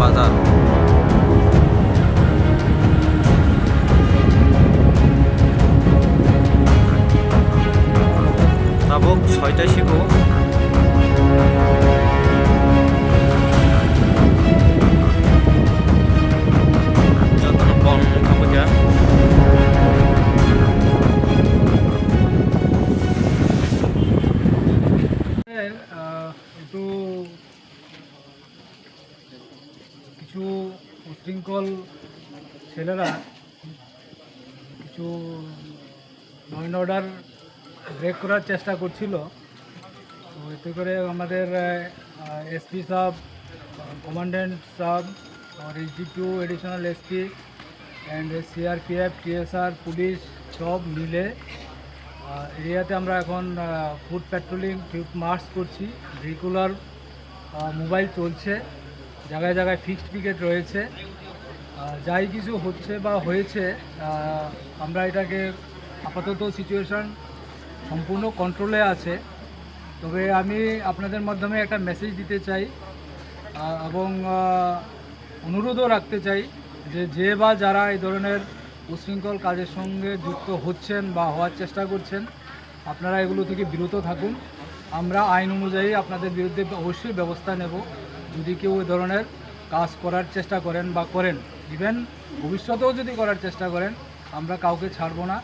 বাজার। tabuk 6টায় শিখো। যতন বন কামুজা একটু কিছু উশৃঙ্খল ছেলেরা কিছু ল অ্যান্ড অর্ডার ব্রেক করার চেষ্টা করছিল। তো এতে করে আমাদের এসপি সাহেব, কমান্ড্যান্ট সাহেব और SDPO additional SP and CRPF TSR police সব মিলে এরিয়াতে আমরা এখন ফুড প্যাট্রোলিং, ফিল্ড মার্চ করছি। ভেহিকুলার মোবাইল চলছে, জায়গায় জায়গায় ফিক্সড পিকেট রয়েছে। যাই কিছু হচ্ছে বা হয়েছে, আমরা এটাকে আপাতত সিচুয়েশন সম্পূর্ণ কন্ট্রোলে আছে। তবে আমি আপনাদের মাধ্যমে একটা মেসেজ দিতে চাই এবং অনুরোধও রাখতে চাই যে বা যারা এই ধরনের উশৃঙ্খল কাজের সঙ্গে যুক্ত হচ্ছেন বা হওয়ার চেষ্টা করছেন, আপনারা এগুলো থেকে বিরত থাকুন। আমরা আইন অনুযায়ী আপনাদের বিরুদ্ধে অবশ্যই ব্যবস্থা নেব যদি কেউ এই ধরনের কাজ করার চেষ্টা করেন বা করেন। ইভেন ভবিষ্যতেও যদি করার চেষ্টা করেন, আমরা কাউকে ছাড়ব না।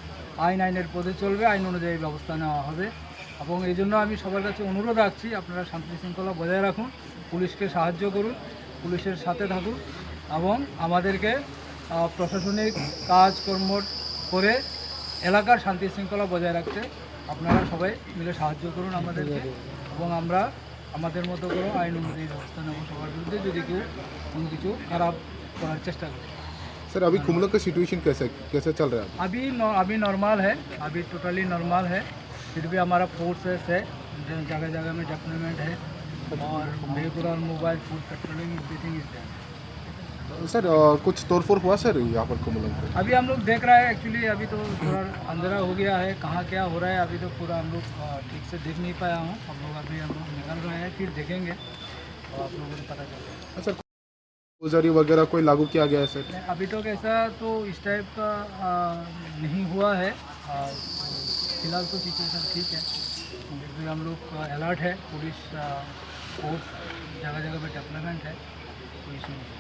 আইনের পথে চলবে, আইন অনুযায়ী ব্যবস্থা নেওয়া হবে। এবং এই জন্য আমি সবার কাছে অনুরোধ রাখছি, আপনারা শান্তি শৃঙ্খলা বজায় রাখুন, পুলিশকে সাহায্য করুন, পুলিশের সাথে থাকুন এবং আমাদেরকে প্রশাসনিক কাজকর্ম করে এলাকার শান্তি শৃঙ্খলা বজায় রাখতে আপনারা সবাই মিলে সাহায্য করুন আমাদেরকে। এবং আমরা আমাদের মতো করে আইন অনুযায়ী ব্যবস্থা নেব সবার বিরুদ্ধে যদি কেউ কোনো কিছু খারাপ করার চেষ্টা করে। सर अभी कुमला का सिचुएशन कैसे चल रहा है? अभी नॉर्मल है, अभी टोटली नॉर्मल है। फिर भी हमारा फोर्सेस है, जगह जगह में डिप्लॉयमेंट है और वेहिकुलर और mobile food patrolling everything is there. Sir कुछ तोड़फोड़ हुआ सर यहाँ पर कुमला में? अभी हम लोग देख रहे हैं, एक्चुअली अभी तो थोड़ा अंधेरा हो गया है, कहाँ क्या हो रहा है अभी तो पूरा हम लोग ठीक से देख नहीं पाया हूँ। हम लोग निकल रहे हैं, फिर देखेंगे और आप लोगों को पता चलेगा। सर गुजारी वगैरह कोई लागू किया गया है सर? अभी तक ऐसा तो इस टाइप का नहीं हुआ है। फिलहाल तो सिचुएशन ठीक है, फिर भी हम लोग अलर्ट है, पुलिस फोर्स जगह जगह पे डेवलपमेंट है, कोई इशू नहीं है।